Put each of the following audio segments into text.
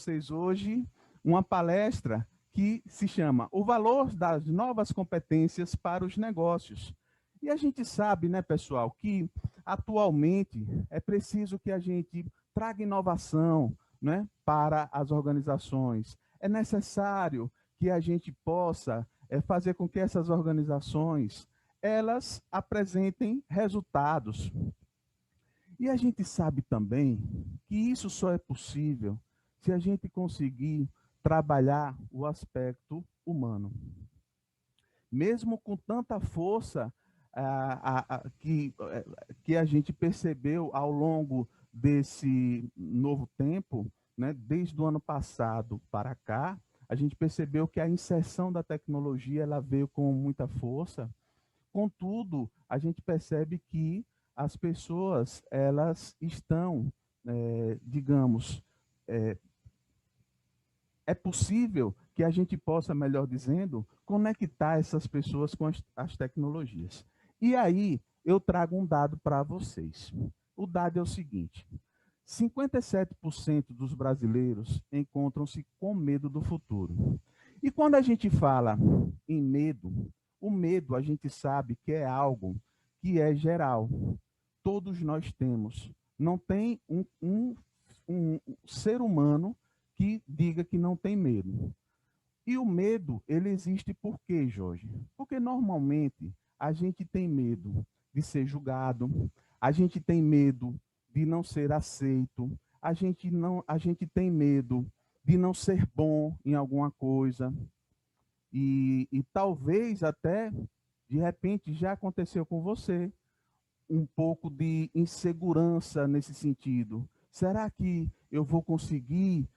vocês hoje uma palestra que se chama O Valor das Novas Competências para os Negócios. E a gente sabe, né, pessoal, que atualmente é preciso que a gente traga inovação, né, para as organizações. É necessário que a gente possa fazer com que essas organizações elas apresentem resultados. E a gente sabe também que isso só é possível se a gente conseguir trabalhar o aspecto humano. Mesmo com tanta força que a gente percebeu ao longo desse novo tempo, né, desde o ano passado para cá, a gente percebeu que a inserção da tecnologia ela veio com muita força. Contudo, a gente percebe que as pessoas elas estão, digamos, é possível que a gente possa, melhor dizendo, conectar essas pessoas com as tecnologias. E aí, eu trago um dado para vocês. O dado é o seguinte: 57% dos brasileiros encontram-se com medo do futuro. E quando a gente fala em medo, o medo a gente sabe que é algo que é geral. Todos nós temos. Não tem um ser humano que diga que não tem medo. E o medo, ele existe por quê, Jorge? Porque normalmente a gente tem medo de ser julgado, a gente tem medo de não ser aceito, a gente tem medo de não ser bom em alguma coisa. E talvez até, de repente, já aconteceu com você, um pouco de insegurança nesse sentido. Será que eu vou conseguir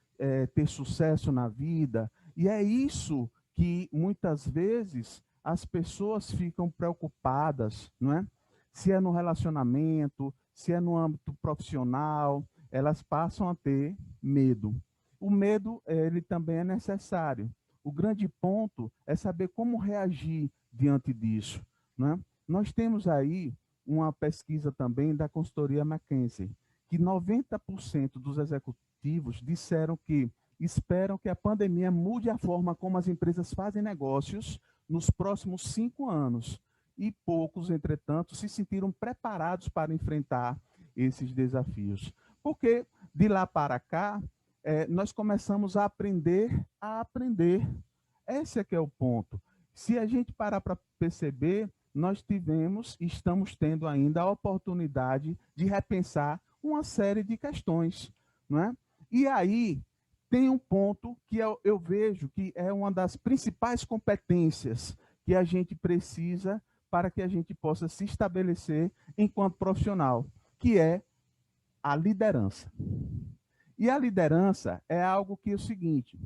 ter sucesso na vida? E é isso que muitas vezes as pessoas ficam preocupadas, não é? Se é no relacionamento, se é no âmbito profissional, elas passam a ter medo. O medo, ele também é necessário. O grande ponto é saber como reagir diante disso, não é? Nós temos aí uma pesquisa também da consultoria McKinsey, que 90% dos executivos disseram que esperam que a pandemia mude a forma como as empresas fazem negócios nos próximos 5 anos. E poucos, entretanto, se sentiram preparados para enfrentar esses desafios. Porque de lá para cá, nós começamos a aprender a aprender. Esse é que é o ponto. Se a gente parar para perceber, nós tivemos e estamos tendo ainda a oportunidade de repensar uma série de questões, não é? E aí tem um ponto que eu vejo que é uma das principais competências que a gente precisa para que a gente possa se estabelecer enquanto profissional, que é a liderança. E a liderança é algo que é o seguinte: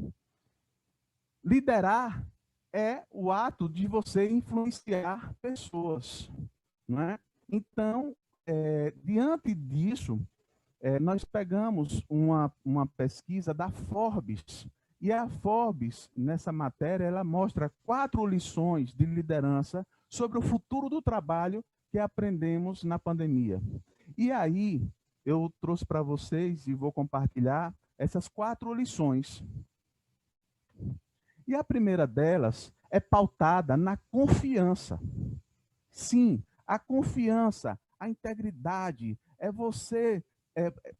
liderar é o ato de você influenciar pessoas, não é? Então, diante disso, nós pegamos uma pesquisa da Forbes, e a Forbes, nessa matéria, ela mostra 4 lições de liderança sobre o futuro do trabalho que aprendemos na pandemia. E aí, eu trouxe para vocês e vou compartilhar essas 4 lições. E a primeira delas é pautada na confiança. Sim, a confiança, a integridade, é você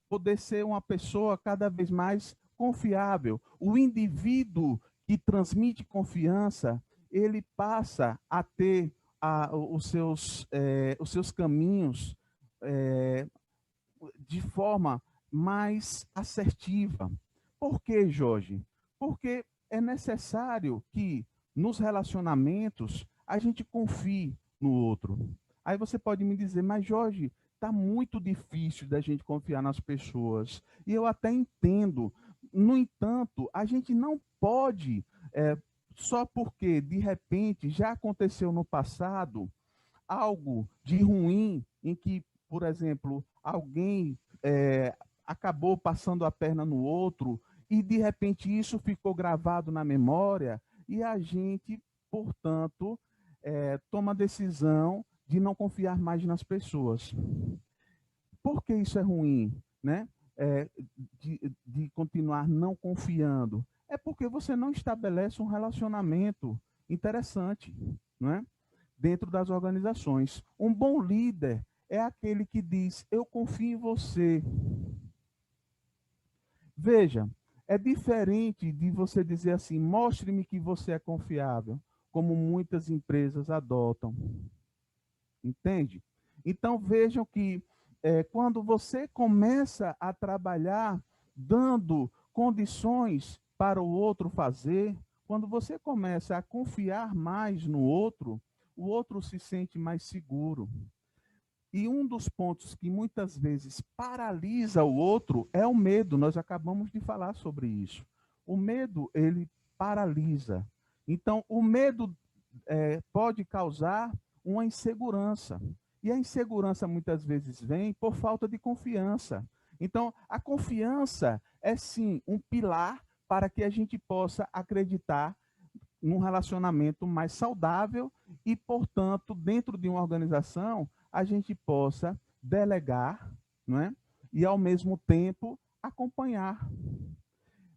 poder ser uma pessoa cada vez mais confiável. O indivíduo que transmite confiança, ele passa a ter os seus caminhos de forma mais assertiva. Por quê, Jorge? Porque é necessário que nos relacionamentos a gente confie no outro. Aí você pode me dizer, mas Jorge, está muito difícil da gente confiar nas pessoas. E eu até entendo. No entanto, a gente não pode, só porque de repente já aconteceu no passado algo de ruim em que, por exemplo, alguém acabou passando a perna no outro e de repente isso ficou gravado na memória e a gente, portanto, toma a decisão de não confiar mais nas pessoas. Por que isso é ruim, né? é, de continuar não confiando? É porque você não estabelece um relacionamento interessante, não é? Dentro das organizações. Um bom líder é aquele que diz: eu confio em você. Veja, é diferente de você dizer assim: mostre-me que você é confiável, como muitas empresas adotam. Entende? Então vejam que quando você começa a trabalhar dando condições para o outro fazer, quando você começa a confiar mais no outro, o outro se sente mais seguro. E um dos pontos que muitas vezes paralisa o outro é o medo. Nós acabamos de falar sobre isso. O medo, ele paralisa. Então, o medo pode causar uma insegurança. E a insegurança muitas vezes vem por falta de confiança. Então, a confiança é sim um pilar para que a gente possa acreditar num relacionamento mais saudável e, portanto, dentro de uma organização, a gente possa delegar, não é? E, ao mesmo tempo, acompanhar.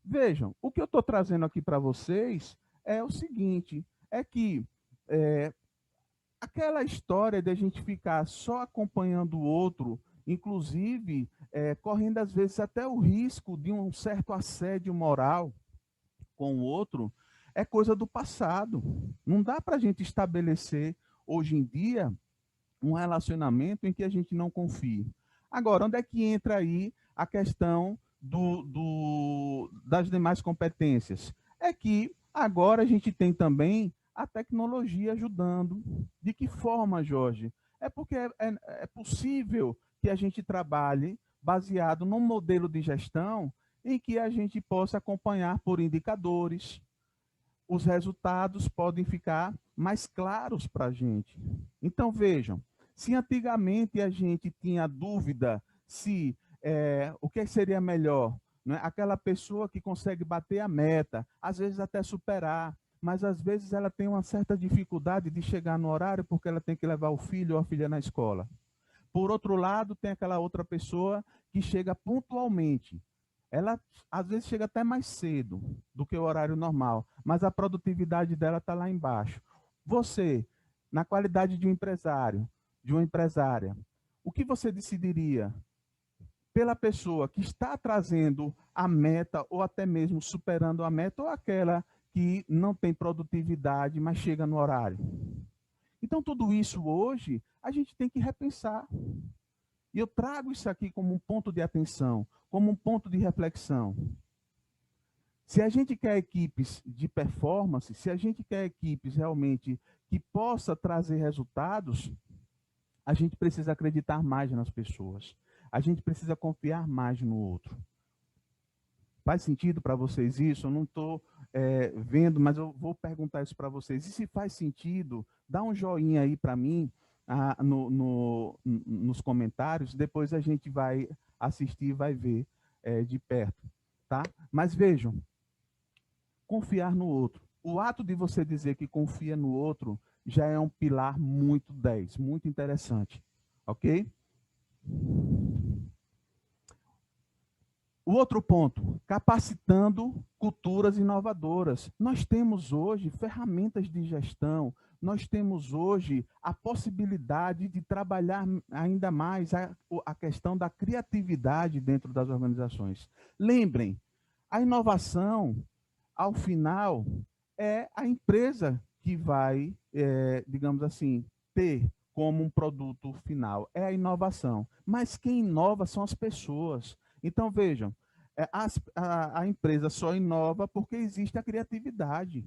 Vejam, o que eu estou trazendo aqui para vocês é o seguinte: é que é, aquela história de a gente ficar só acompanhando o outro, inclusive correndo às vezes até o risco de um certo assédio moral com o outro, é coisa do passado. Não dá para a gente estabelecer hoje em dia um relacionamento em que a gente não confie. Agora, onde é que entra aí a questão das demais competências? É que agora a gente tem também a tecnologia ajudando. De que forma, Jorge? É porque é possível que a gente trabalhe baseado num modelo de gestão em que a gente possa acompanhar por indicadores, os resultados podem ficar mais claros para a gente. Então, vejam, se antigamente a gente tinha dúvida se o que seria melhor, né? Aquela pessoa que consegue bater a meta, às vezes até superar, mas às vezes ela tem uma certa dificuldade de chegar no horário porque ela tem que levar o filho ou a filha na escola. Por outro lado, tem aquela outra pessoa que chega pontualmente. Ela às vezes chega até mais cedo do que o horário normal, mas a produtividade dela está lá embaixo. Você, na qualidade de um empresário, de uma empresária, o que você decidiria pela pessoa que está trazendo a meta ou até mesmo superando a meta ou aquela que não tem produtividade, mas chega no horário? Então, tudo isso hoje a gente tem que repensar. E eu trago isso aqui como um ponto de atenção, como um ponto de reflexão. Se a gente quer equipes de performance, se a gente quer equipes realmente que possa trazer resultados, a gente precisa acreditar mais nas pessoas. A gente precisa confiar mais no outro. Faz sentido para vocês isso? Eu não estou vendo, mas eu vou perguntar isso para vocês. E se faz sentido, dá um joinha aí para mim nos comentários. Depois a gente vai assistir e vai ver de perto. Tá? Mas vejam, confiar no outro. O ato de você dizer que confia no outro já é um pilar muito 10, muito interessante. Ok? O outro ponto, capacitando culturas inovadoras. Nós temos hoje ferramentas de gestão, nós temos hoje a possibilidade de trabalhar ainda mais a questão da criatividade dentro das organizações. Lembrem, a inovação, ao final, é a empresa que vai, digamos assim, ter como um produto final. É a inovação. Mas quem inova são as pessoas. Então, vejam, a empresa só inova porque existe a criatividade.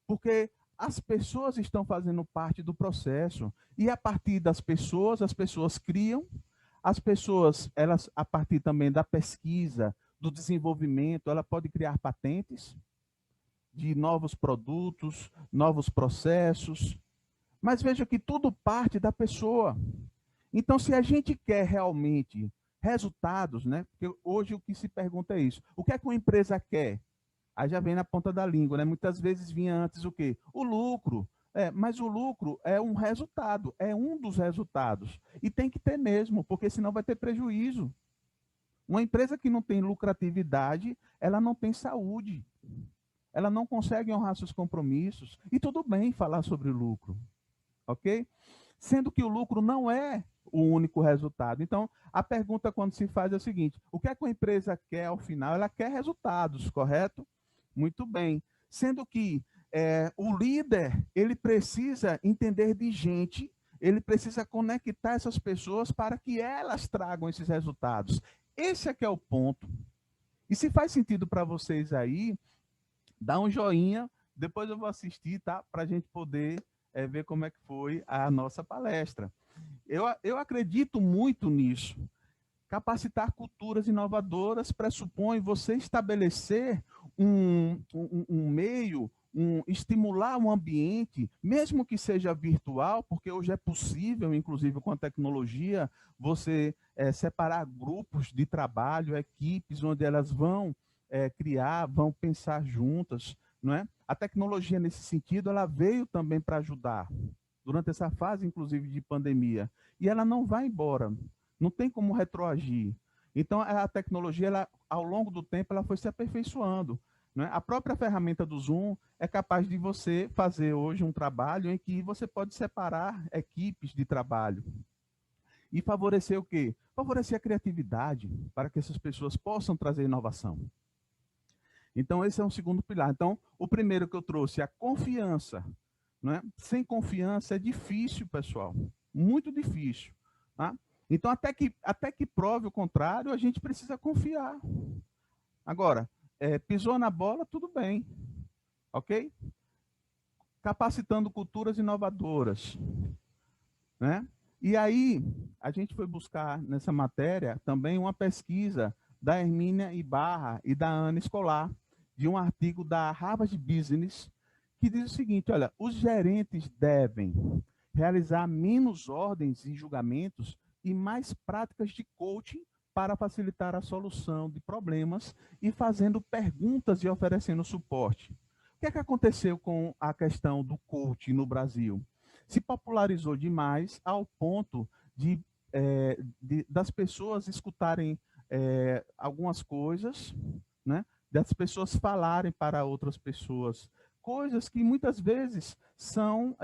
Porque as pessoas estão fazendo parte do processo. E a partir das pessoas, as pessoas criam, as pessoas, elas, a partir também da pesquisa, do desenvolvimento, ela pode criar patentes de novos produtos, novos processos. Mas veja que tudo parte da pessoa. Então, se a gente quer realmente resultados, né? Porque hoje o que se pergunta é isso: o que é que uma empresa quer? Aí já vem na ponta da língua, né? Muitas vezes vinha antes o quê? O lucro. Mas o lucro é um resultado, é um dos resultados. E tem que ter mesmo, porque senão vai ter prejuízo. Uma empresa que não tem lucratividade, ela não tem saúde. Ela não consegue honrar seus compromissos. E tudo bem falar sobre lucro, ok? Sendo que o lucro não é o único resultado. Então, a pergunta quando se faz é o seguinte: o que é que uma empresa quer ao final? Ela quer resultados, correto? Muito bem. Sendo que o líder, ele precisa entender de gente, ele precisa conectar essas pessoas para que elas tragam esses resultados. Esse é que é o ponto. E se faz sentido para vocês aí, dá um joinha, depois eu vou assistir, tá? Para a gente poder ver como é que foi a nossa palestra. Eu acredito muito nisso. Capacitar culturas inovadoras pressupõe você estabelecer um meio, estimular um ambiente, mesmo que seja virtual, porque hoje é possível, inclusive com a tecnologia, você separar grupos de trabalho, equipes, onde elas vão criar, vão pensar juntas, não é? A tecnologia, nesse sentido, ela veio também para ajudar, durante essa fase, inclusive, de pandemia. E ela não vai embora, não tem como retroagir. Então, a tecnologia, ela, ao longo do tempo, ela foi se aperfeiçoando. Né? A própria ferramenta do Zoom é capaz de você fazer hoje um trabalho em que você pode separar equipes de trabalho. E favorecer o quê? Favorecer a criatividade, para que essas pessoas possam trazer inovação. Então, esse é um segundo pilar. Então, o primeiro que eu trouxe é a confiança. Né? Sem confiança é difícil, pessoal. Muito difícil. Tá? Então, até que prove o contrário, a gente precisa confiar. Agora, pisou na bola, tudo bem. Ok? Capacitando culturas inovadoras. Né? E aí, a gente foi buscar nessa matéria também uma pesquisa da Hermínia Ibarra e da Ana Escolar, de um artigo da Harvard Business, que diz o seguinte: olha, os gerentes devem realizar menos ordens e julgamentos e mais práticas de coaching para facilitar a solução de problemas e fazendo perguntas e oferecendo suporte. O que é que aconteceu com a questão do coaching no Brasil? Se popularizou demais ao ponto das pessoas escutarem algumas coisas, né? Das pessoas falarem para outras pessoas, coisas que muitas vezes são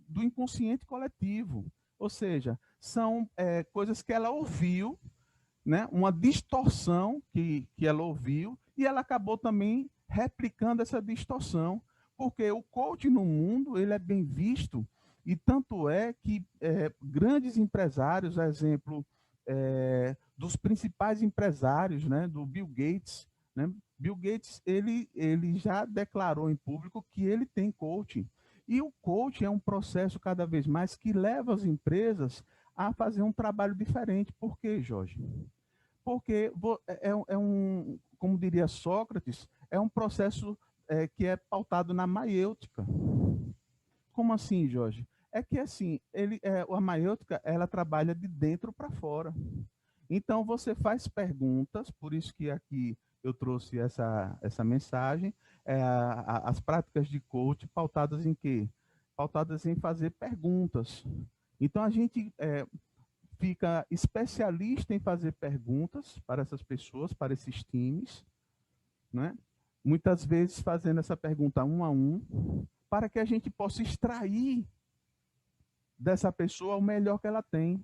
do inconsciente coletivo, ou seja, são coisas que ela ouviu, né? Uma distorção que ela ouviu, e ela acabou também replicando essa distorção, porque o coach no mundo ele é bem visto, e tanto é que grandes empresários, exemplo dos principais empresários, né, do Bill Gates, né? Bill Gates ele já declarou em público que ele tem coaching. E o coaching é um processo cada vez mais que leva as empresas a fazer um trabalho diferente. Por quê, Jorge? Porque como diria Sócrates, é um processo que é pautado na maiêutica. Como assim, Jorge? É que assim, a maiêutica, ela trabalha de dentro para fora. Então, você faz perguntas, por isso que aqui eu trouxe essa mensagem, as práticas de coach pautadas em quê? Pautadas em fazer perguntas. Então, a gente fica especialista em fazer perguntas para essas pessoas, para esses times, né? Muitas vezes fazendo essa pergunta um a um, para que a gente possa extrair dessa pessoa o melhor que ela tem.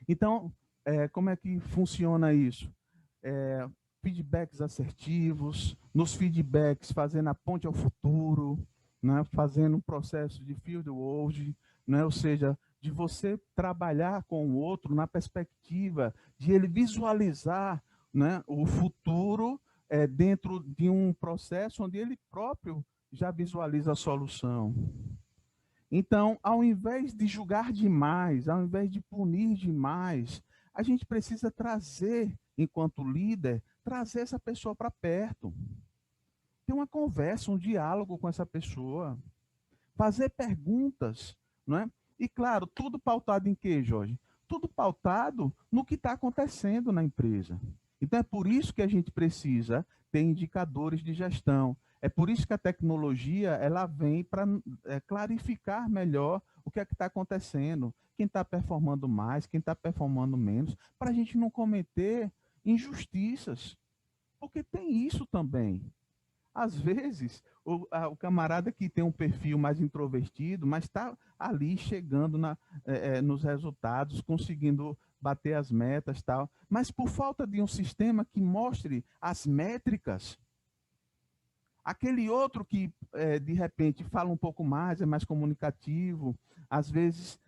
Então, como é que funciona isso? Feedbacks assertivos, nos feedbacks fazendo a ponte ao futuro, né? Fazendo um processo de field world, né? Ou seja, de você trabalhar com o outro na perspectiva de ele visualizar, né, o futuro dentro de um processo onde ele próprio já visualiza a solução. Então, ao invés de julgar demais, ao invés de punir demais, a gente precisa trazer, enquanto líder, trazer essa pessoa para perto. Ter uma conversa, um diálogo com essa pessoa. Fazer perguntas, não é? E, claro, tudo pautado em quê, Jorge? Tudo pautado no que está acontecendo na empresa. Então, é por isso que a gente precisa ter indicadores de gestão. É por isso que a tecnologia ela vem para clarificar melhor o que é que está acontecendo, quem está performando mais, quem está performando menos, para a gente não cometer injustiças, porque tem isso também. Às vezes, o camarada que tem um perfil mais introvertido, mas está ali chegando nos resultados, conseguindo bater as metas tal, mas por falta de um sistema que mostre as métricas, aquele outro que de repente fala um pouco mais, é mais comunicativo, às vezes,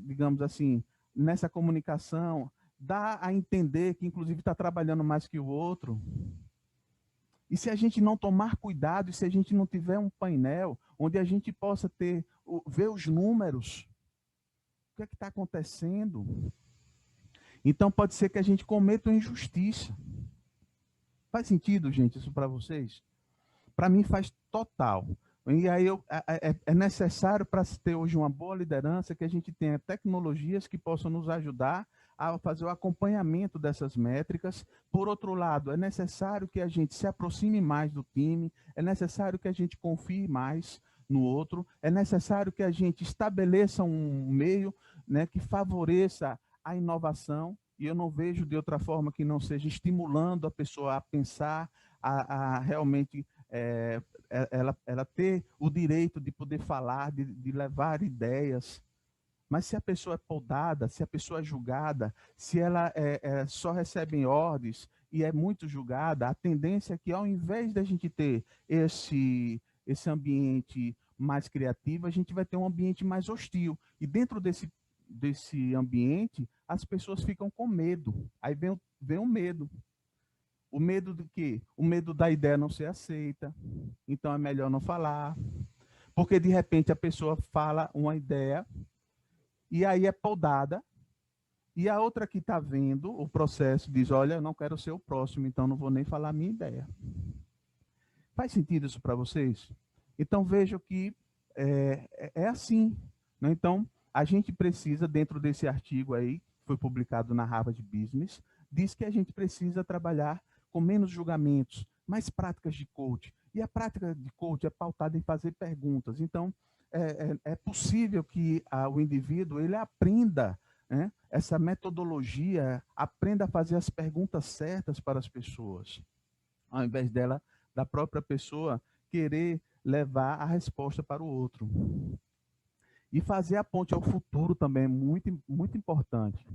digamos assim, nessa comunicação, dá a entender que inclusive está trabalhando mais que o outro. E se a gente não tomar cuidado, e se a gente não tiver um painel onde a gente possa ver os números, o que é que está acontecendo? Então pode ser que a gente cometa uma injustiça. Faz sentido, gente, isso para vocês? Para mim faz total. E aí é necessário para se ter hoje uma boa liderança que a gente tenha tecnologias que possam nos ajudar a fazer o acompanhamento dessas métricas. Por outro lado, é necessário que a gente se aproxime mais do time, é necessário que a gente confie mais no outro, é necessário que a gente estabeleça um meio, né, que favoreça a inovação, e eu não vejo de outra forma que não seja estimulando a pessoa a pensar, a realmente ela ter o direito de poder falar, de levar ideias. Mas se a pessoa é podada, se a pessoa é julgada, se ela só recebe ordens e é muito julgada, a tendência é que ao invés da gente ter esse ambiente mais criativo, a gente vai ter um ambiente mais hostil. E dentro desse ambiente, as pessoas ficam com medo. Aí vem o medo. O medo do quê? O medo da ideia não ser aceita. Então é melhor não falar. Porque de repente a pessoa fala uma ideia e aí é podada, e a outra que está vendo o processo diz, olha, eu não quero ser o próximo, então não vou nem falar a minha ideia. Faz sentido isso para vocês? Então vejam que é assim. Né? Então, a gente precisa, dentro desse artigo aí, que foi publicado na Harvard Business, diz que a gente precisa trabalhar com menos julgamentos, mais práticas de coach. E a prática de coach é pautada em fazer perguntas. Então, é possível que o indivíduo ele aprenda, né, essa metodologia, aprenda a fazer as perguntas certas para as pessoas, ao invés da própria pessoa querer levar a resposta para o outro. E fazer a ponte ao futuro também é muito, muito importante.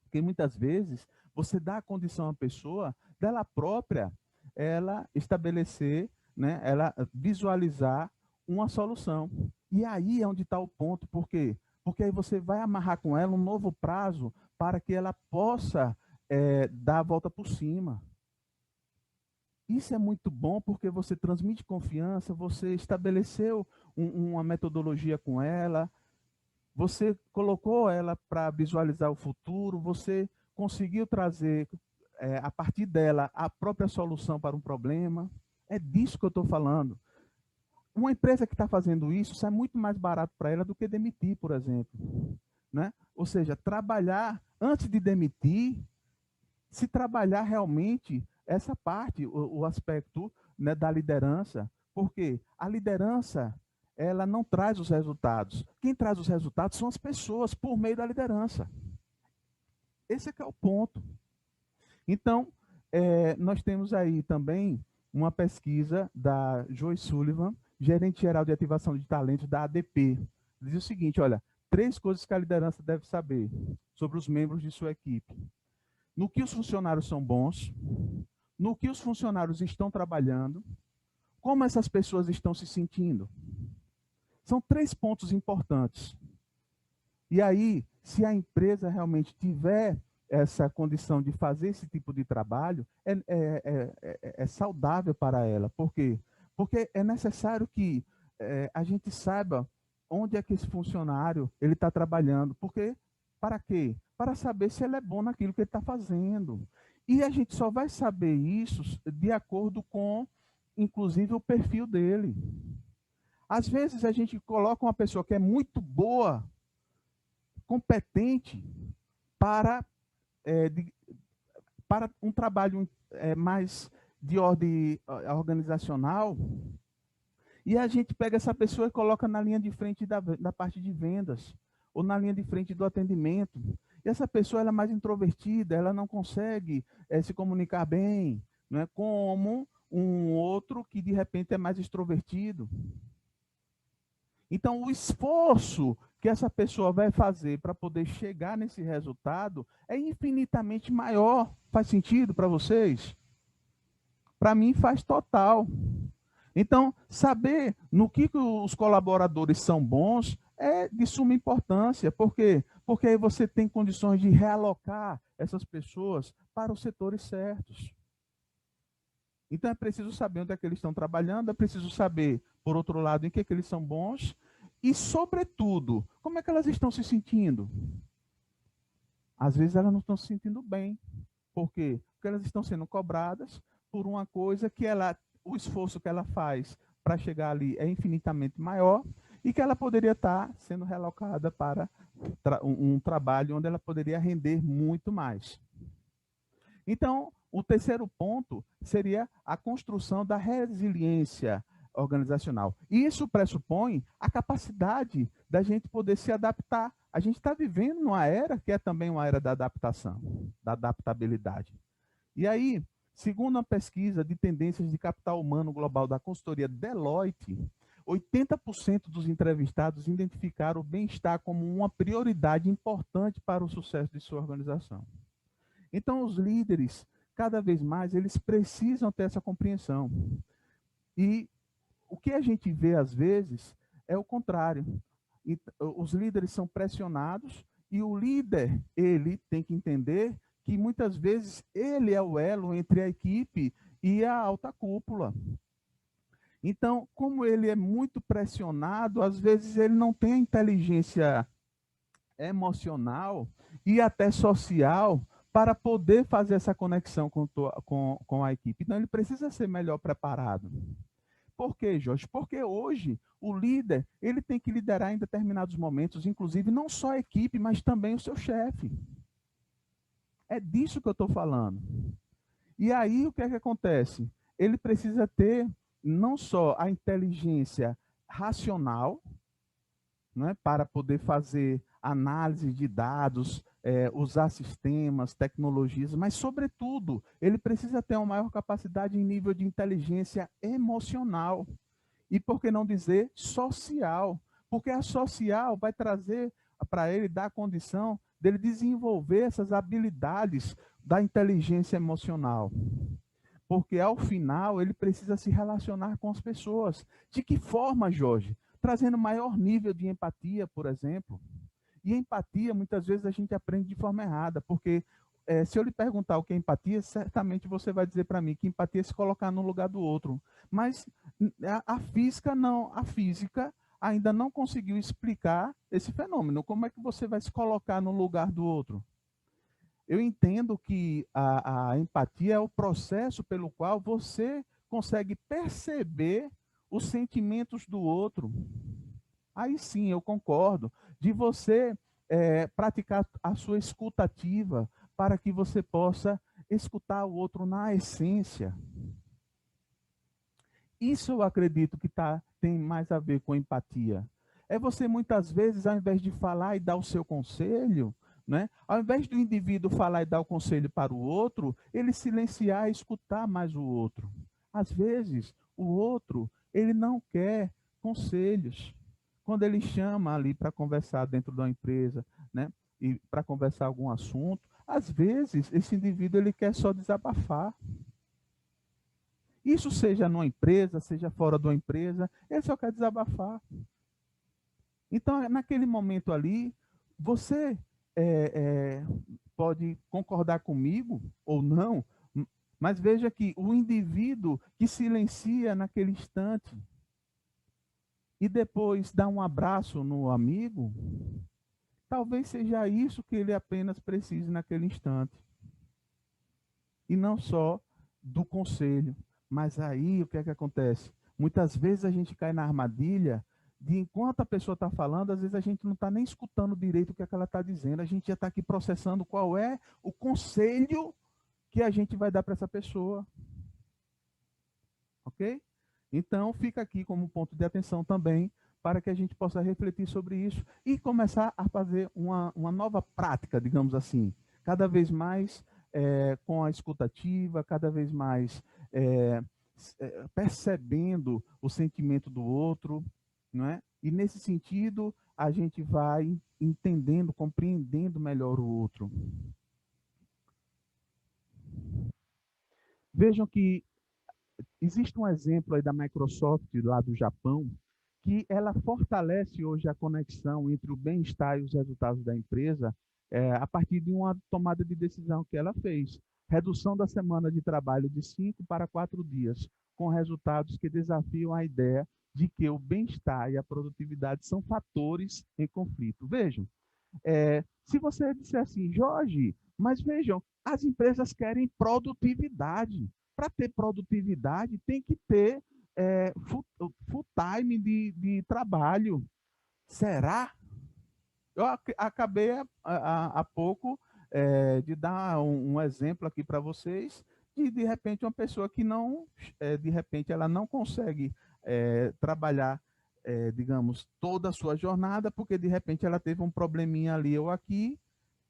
Porque muitas vezes você dá a condição à pessoa dela própria, ela estabelecer, né, ela visualizar uma solução. E aí é onde está o ponto, por quê? Porque aí você vai amarrar com ela um novo prazo para que ela possa dar a volta por cima. Isso é muito bom porque você transmite confiança, você estabeleceu uma metodologia com ela, você colocou ela para visualizar o futuro, você conseguiu trazer, a partir dela, a própria solução para um problema. É disso que eu estou falando. Uma empresa que está fazendo isso sai muito mais barato para ela do que demitir, por exemplo. Né? Ou seja, trabalhar antes de demitir, se trabalhar realmente essa parte, o aspecto, né, da liderança, porque a liderança ela não traz os resultados. Quem traz os resultados são as pessoas por meio da liderança. Esse é que é o ponto. Então, nós temos aí também uma pesquisa da Joy Sullivan, gerente geral de ativação de talentos da ADP. Diz o seguinte, olha, 3 coisas que a liderança deve saber sobre os membros de sua equipe. No que os funcionários são bons, no que os funcionários estão trabalhando, como essas pessoas estão se sentindo. São 3 pontos importantes. E aí, se a empresa realmente tiver essa condição de fazer esse tipo de trabalho, é saudável para ela. Por quê? Porque é necessário que a gente saiba onde é que esse funcionário ele está trabalhando. Porque, para quê? Para saber se ele é bom naquilo que ele está fazendo. E a gente só vai saber isso de acordo com, inclusive, o perfil dele. Às vezes a gente coloca uma pessoa que é muito boa, competente, para, para um trabalho mais de ordem organizacional, e a gente pega essa pessoa e coloca na linha de frente da parte de vendas, ou na linha de frente do atendimento. E essa pessoa ela é mais introvertida, ela não consegue se comunicar bem, não é como um outro que de repente é mais extrovertido. Então, o esforço que essa pessoa vai fazer para poder chegar nesse resultado é infinitamente maior. Faz sentido para vocês? Para mim faz total. Então, saber no que os colaboradores são bons é de suma importância. Por quê? Porque aí você tem condições de realocar essas pessoas para os setores certos. Então, é preciso saber onde é que eles estão trabalhando, é preciso saber, por outro lado, em que eles são bons e, sobretudo, como é que elas estão se sentindo. Às vezes, elas não estão se sentindo bem. Por quê? Porque elas estão sendo cobradas por uma coisa que o esforço que ela faz para chegar ali é infinitamente maior e que ela poderia estar sendo relocada para um trabalho onde ela poderia render muito mais. Então, o terceiro ponto seria a construção da resiliência organizacional. Isso pressupõe a capacidade da gente poder se adaptar. A gente está vivendo numa era que é também uma era da adaptação, da adaptabilidade. E aí, segundo uma pesquisa de tendências de capital humano global da consultoria Deloitte, 80% dos entrevistados identificaram o bem-estar como uma prioridade importante para o sucesso de sua organização. Então, os líderes, cada vez mais, eles precisam ter essa compreensão. E o que a gente vê, às vezes, é o contrário. Os líderes são pressionados e o líder, ele tem que entender que, muitas vezes, ele é o elo entre a equipe e a alta cúpula. Então, como ele é muito pressionado, às vezes ele não tem a inteligência emocional e até social para poder fazer essa conexão com a equipe. Então, ele precisa ser melhor preparado. Por quê, Jorge? Porque hoje o líder ele tem que liderar em determinados momentos, inclusive não só a equipe, mas também o seu chefe. É disso que eu estou falando. E aí o que é que acontece? Ele precisa ter não só a inteligência racional, né, para poder fazer análise de dados, usar sistemas, tecnologias, mas, sobretudo, ele precisa ter uma maior capacidade em nível de inteligência emocional. E, por que não dizer, social? Porque a social vai trazer para ele, dar a condição dele desenvolver essas habilidades da inteligência emocional. Porque, ao final, ele precisa se relacionar com as pessoas. De que forma, Jorge? Trazendo maior nível de empatia, por exemplo. E empatia, muitas vezes, a gente aprende de forma errada, porque se eu lhe perguntar o que é empatia, certamente você vai dizer para mim que empatia é se colocar no lugar do outro. Mas a física ainda não conseguiu explicar esse fenômeno. Como é que você vai se colocar no lugar do outro? Eu entendo que a empatia é o processo pelo qual você consegue perceber os sentimentos do outro. Aí sim, eu concordo, de você praticar a sua escutativa para que você possa escutar o outro na essência. Isso eu acredito que tem mais a ver com empatia. É você, muitas vezes, ao invés de falar e dar o seu conselho, né, ao invés do indivíduo falar e dar o conselho para o outro, ele silenciar e escutar mais o outro. Às vezes, o outro, ele não quer conselhos. Quando ele chama ali para conversar dentro da empresa, né, e para conversar algum assunto, às vezes esse indivíduo ele quer só desabafar. Isso seja numa empresa, seja fora de uma empresa, ele só quer desabafar. Então, naquele momento ali, você pode concordar comigo ou não, mas veja que o indivíduo que silencia naquele instante e depois dá um abraço no amigo, talvez seja isso que ele apenas precise naquele instante. E não só do conselho. Mas aí o que é que acontece? Muitas vezes a gente cai na armadilha de, enquanto a pessoa está falando, às vezes a gente não está nem escutando direito o que é que ela está dizendo. A gente já está aqui processando qual é o conselho que a gente vai dar para essa pessoa. ok? Então, fica aqui como ponto de atenção também, para que a gente possa refletir sobre isso e começar a fazer uma nova prática, digamos assim, cada vez mais com a escutativa, cada vez mais percebendo o sentimento do outro, não é? E nesse sentido, a gente vai entendendo, compreendendo melhor o outro. Vejam que existe um exemplo aí da Microsoft lá do Japão, que ela fortalece hoje a conexão entre o bem-estar e os resultados da empresa a partir de uma tomada de decisão que ela fez. Redução da semana de trabalho de 5 para 4 dias, com resultados que desafiam a ideia de que o bem-estar e a produtividade são fatores em conflito. Vejam, se você disser assim, Jorge, mas vejam, as empresas querem produtividade. Para ter produtividade, tem que ter full time de trabalho. Será? Eu acabei há pouco de dar um exemplo aqui para vocês de repente, uma pessoa que não, de repente, ela não consegue trabalhar, digamos, toda a sua jornada, porque de repente ela teve um probleminha ali ou aqui,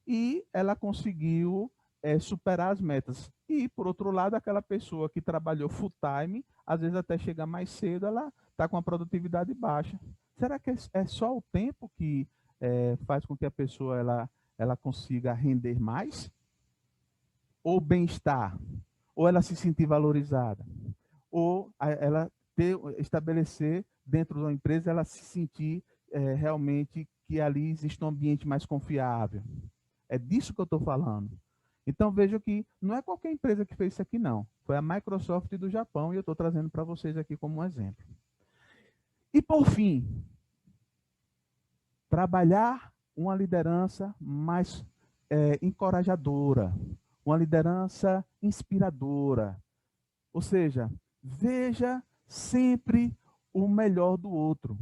e ela conseguiu superar as metas. E, por outro lado, aquela pessoa que trabalhou full time, às vezes até chegar mais cedo, ela está com a produtividade baixa. Será que é só o tempo que faz com que a pessoa ela consiga render mais? Ou bem-estar? Ou ela se sentir valorizada? Ou ela estabelecer dentro da empresa, ela se sentir realmente que ali existe um ambiente mais confiável? É disso que eu estou falando. Então veja que não é qualquer empresa que fez isso aqui, não. Foi a Microsoft do Japão e eu estou trazendo para vocês aqui como um exemplo. E por fim, trabalhar uma liderança mais encorajadora, uma liderança inspiradora. Ou seja, veja sempre o melhor do outro.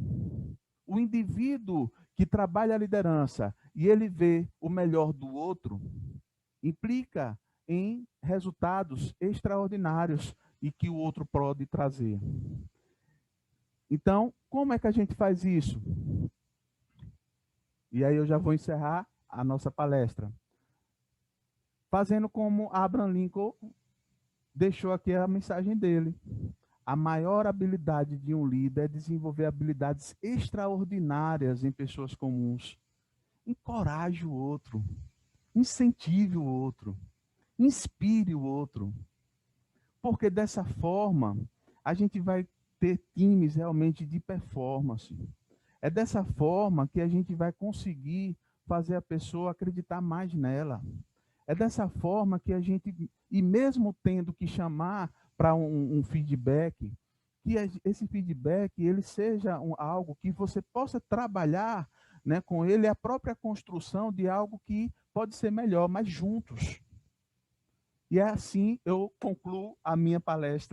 O indivíduo que trabalha a liderança e ele vê o melhor do outro, implica em resultados extraordinários e que o outro pode trazer. Então, como é que a gente faz isso? E aí eu já vou encerrar a nossa palestra. Fazendo como Abraham Lincoln deixou aqui a mensagem dele. A maior habilidade de um líder é desenvolver habilidades extraordinárias em pessoas comuns. Encoraje o outro, incentive o outro, inspire o outro. Porque dessa forma, a gente vai ter times realmente de performance. É dessa forma que a gente vai conseguir fazer a pessoa acreditar mais nela. É dessa forma que a gente, e mesmo tendo que chamar para um feedback, que esse feedback ele seja algo que você possa trabalhar, né, com ele, a própria construção de algo que pode ser melhor, mas juntos. E é assim eu concluo a minha palestra.